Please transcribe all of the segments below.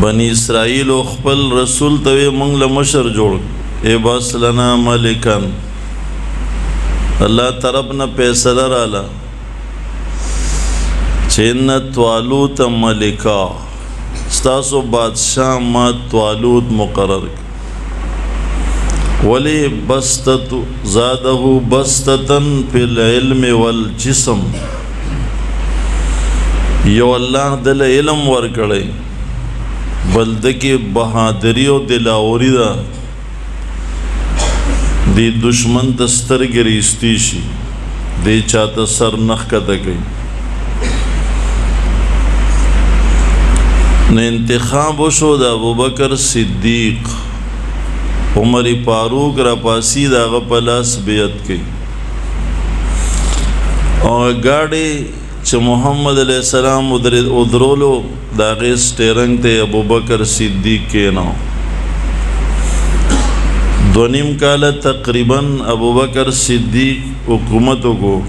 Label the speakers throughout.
Speaker 1: بنی اسرائیل او خپل رسول ته موږ له مشر جوړ اے بس لنا ملکن الله طرف نه فیصله رااله چې ان طالوت ملکا ستاسو بادشاہ ما طالوت مقرر ولی بسطت زاده بسطتن فی العلم والجسم یو الله دل علم ورکړی بلدکی بہادری و دلاوری دا دی دشمن دسترگ ریستی شی دی چاہتا سر نخ کتا گئی نے انتخاب شو دا ابوبکر صدیق عمر فاروق را پاسی دا غپلاس بیعت کی اور گاڑی چه محمد علیہ السلام ادرولو دا غیس ٹیرنگ تے ابوبکر صدیق کے نو دونیم کالا تقریباً ابوبکر صدیق حکومتوں کو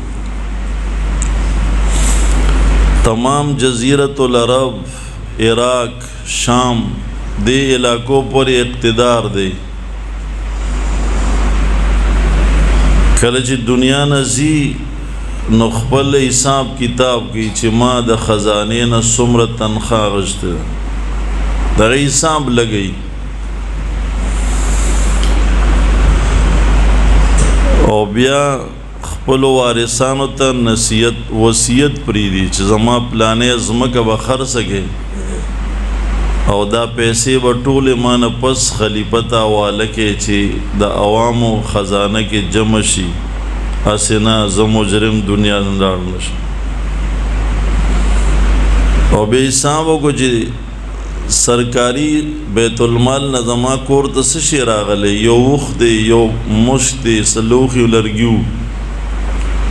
Speaker 1: تمام جزیرت العرب عراق شام دے علاقوں پر اقتدار دے کلچ دنیا نزی نخبل حساب کتاب کی چې ما د خزانه نه څومره تنخواه غشته دغه حساب لګی او بیا خپل وارثانو ته نصیحت وصیت پریدي چې زما پلانې ځمکه به خرڅه او دا پیسې به ټولې ما نه پس خلیفه ته حواله کې چې د عوامو خزانه کې جمع شي اسنا زه مجرم دنیا نندار نشم او بے حسابو کو چې سرکاری بیت المال نظما کور ته څه شی راغلی یو وخت دی یو مشت دی سلوخي لرګیو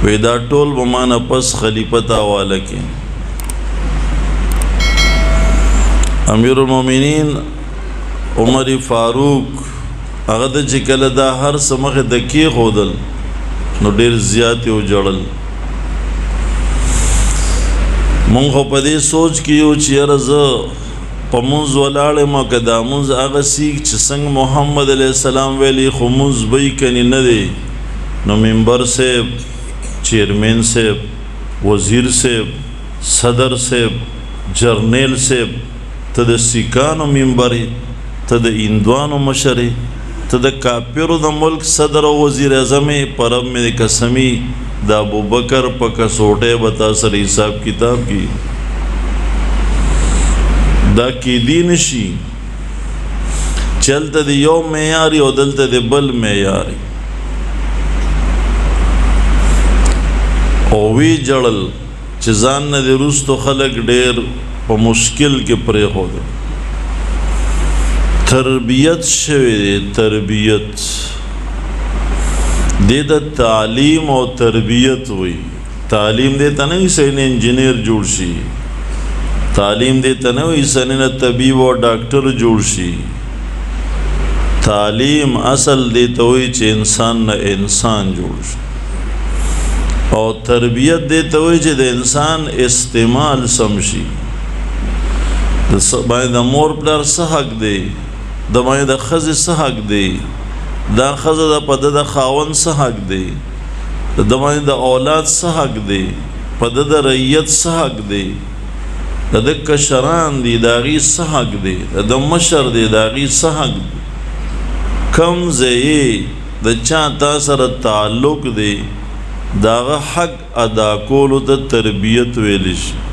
Speaker 1: وې دا ټول به ما نه پس خلیفه ته حواله کې امیر المؤمنین عمر فاروق هغه د چې کله دا هر څه مخې د کېښودل نو ډیر زیات یو جړل مونږ خو په دې سوچ کې یو چې یاره زه په مونځ ولاړ یم که دا مونځ هغه سیک چې څنګه محمد علیه السلام ویلی خو مونځ به یې کنې نه دی نو ممبر صاحب چیرمین صاحب وزیر صاحب صدر صاحب جرنیل صاحب ته د سیکانو ممبر ته د هندوانو مشر ته د کافرو د ملک صدر او وزیر اعظم پرب میں قسمی دا ابوبکر په کسوټه بتا سر حساب کتاب کی دا کی دین شي چلته دی یو معیاري او دلته دی بل معیاري او وی جړل چې ځان نه د روستو خلک ډېر په مشکل کې پرې هو تربیت شوی دی تربیت دې د تعلیم او تربیت وي تعلیم دې ته نه وي سړی نه انجینیر جوړ شي تعلیم دې ته نه وي سړی نه طبیب او ډاکټر جوړ شي تعلیم اصل دې ته وي چې انسان نه انسان جوړ شي او تربیت دې ته وي چې د انسان استعمال سم شي باندې د مور پلار څه حق دی د باندې د ښځې څه حق دی دا ښځه د په د خاوند څه حق دی د باندې د اولاد څه حق دی په د رعیت څه حق دی د کشران دي د هغې څه حق دی د مشر دی د هغې څه حق دی کم ځای د چا تا سره تعلق دی د هغه حق ادا کولو ته تربیت ویلی شي